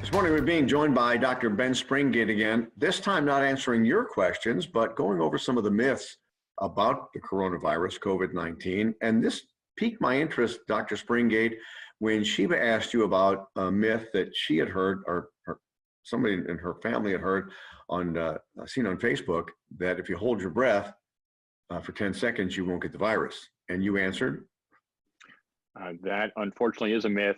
This morning we're being joined by Dr. Ben Springgate again, this time not answering your questions, but going over some of the myths about the coronavirus, COVID-19. And this piqued my interest, Dr. Springgate, when Sheba asked you about a myth that she had heard, or somebody in her family had heard seen on Facebook, that if you hold your breath for 10 seconds, you won't get the virus. And you answered? That unfortunately is a myth.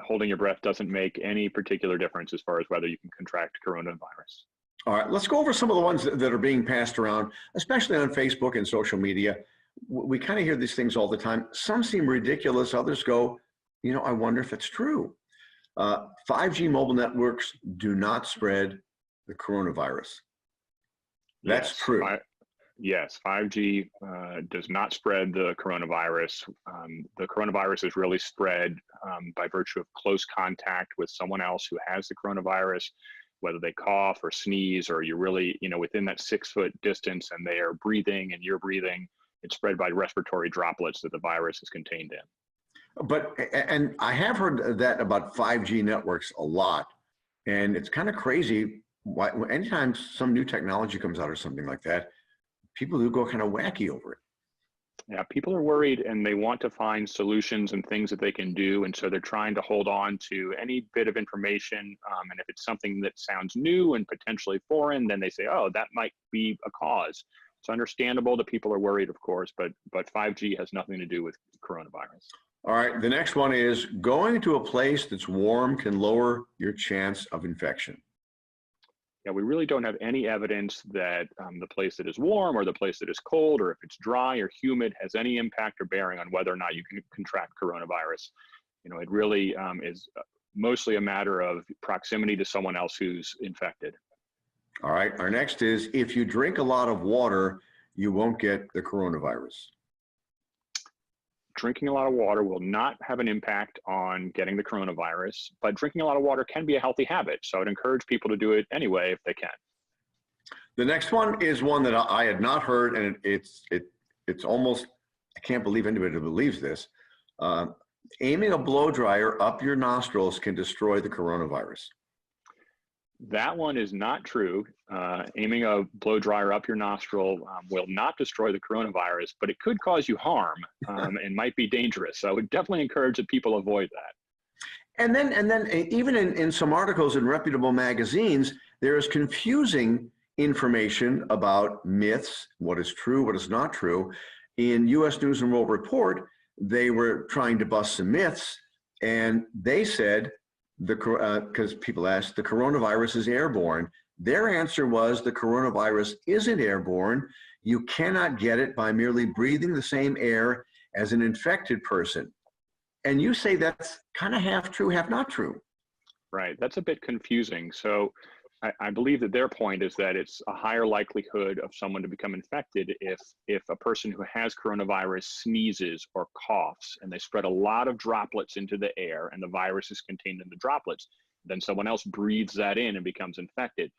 Holding your breath doesn't make any particular difference as far as whether you can contract coronavirus. All right, let's go over some of the ones that are being passed around, especially on Facebook and social media. We kind of hear these things all the time. Some seem ridiculous, others go, you know, I wonder if it's true. 5G mobile networks do not spread the coronavirus. That's yes, true. Yes, 5G does not spread the coronavirus. The coronavirus is really spread by virtue of close contact with someone else who has the coronavirus, whether they cough or sneeze, or you're really, within that 6-foot distance and they are breathing and you're breathing. It's spread by respiratory droplets that the virus is contained in. And I have heard that about 5G networks a lot, and it's kind of crazy. Anytime some new technology comes out or something like that, people do go kind of wacky over it. Yeah, people are worried and they want to find solutions and things that they can do. And so they're trying to hold on to any bit of information. And if it's something that sounds new and potentially foreign, then they say, oh, that might be a cause. It's understandable that people are worried, of course, but 5G has nothing to do with coronavirus. All right, the next one is going to a place that's warm can lower your chance of infection. Yeah, we really don't have any evidence that the place that is warm or the place that is cold, or if it's dry or humid, has any impact or bearing on whether or not you can contract coronavirus. It really is mostly a matter of proximity to someone else who's infected. All right, our next is if you drink a lot of water, you won't get the coronavirus. Drinking a lot of water will not have an impact on getting the coronavirus, but drinking a lot of water can be a healthy habit. So I'd encourage people to do it anyway if they can. The next one is one that I had not heard, and it's almost, I can't believe anybody believes this. Aiming a blow dryer up your nostrils can destroy the coronavirus. That one is not true. Aiming a blow dryer up your nostril will not destroy the coronavirus, but it could cause you harm and might be dangerous. So I would definitely encourage that people avoid that. And then even in some articles in reputable magazines, there is confusing information about myths, what is true, what is not true. In U.S. News and World Report, they were trying to bust some myths, and they said, because people asked, the coronavirus is airborne. Their answer was the coronavirus isn't airborne. You cannot get it by merely breathing the same air as an infected person. And you say that's kind of half true, half not true. Right, that's a bit confusing. So I believe that their point is that it's a higher likelihood of someone to become infected if a person who has coronavirus sneezes or coughs and they spread a lot of droplets into the air and the virus is contained in the droplets, then someone else breathes that in and becomes infected.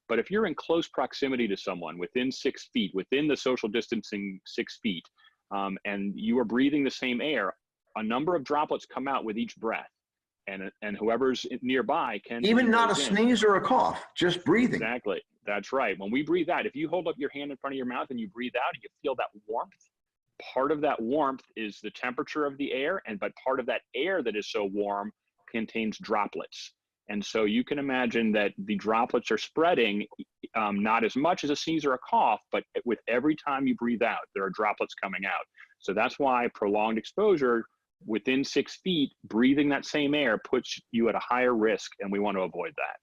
But if you're in close proximity to someone within 6 feet, within the social distancing 6 feet, and you are breathing the same air, a number of droplets come out with each breath. And whoever's nearby can even not a sneeze or a cough, just breathing. Exactly, that's right. When we breathe out, if you hold up your hand in front of your mouth and you breathe out and you feel that warmth, part of that warmth is the temperature of the air, but part of that air that is so warm contains droplets. And so you can imagine that the droplets are spreading, not as much as a sneeze or a cough, but with every time you breathe out, there are droplets coming out. So that's why prolonged exposure within 6 feet, breathing that same air puts you at a higher risk, and we want to avoid that.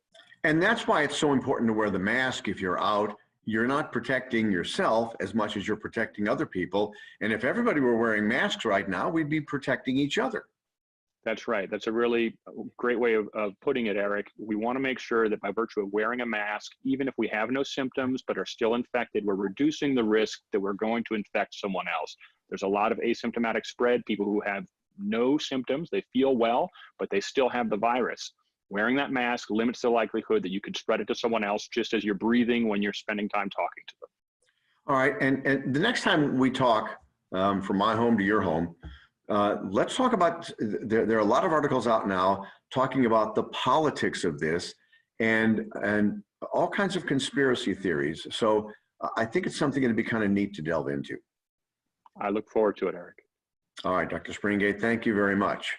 And that's why it's so important to wear the mask if you're out. You're not protecting yourself as much as you're protecting other people. And if everybody were wearing masks right now, we'd be protecting each other. That's right. That's a really great way of putting it, Eric. We want to make sure that by virtue of wearing a mask, even if we have no symptoms but are still infected, we're reducing the risk that we're going to infect someone else. There's a lot of asymptomatic spread, people who have no symptoms, they feel well, but they still have the virus. Wearing that mask limits the likelihood that you could spread it to someone else just as you're breathing when you're spending time talking to them. All right, and the next time we talk, from my home to your home, Let's talk about, there are a lot of articles out now talking about the politics of this and all kinds of conspiracy theories. So I think it's something that'd be kind of neat to delve into. I look forward to it, Eric. All right, Dr. Springgate, thank you very much.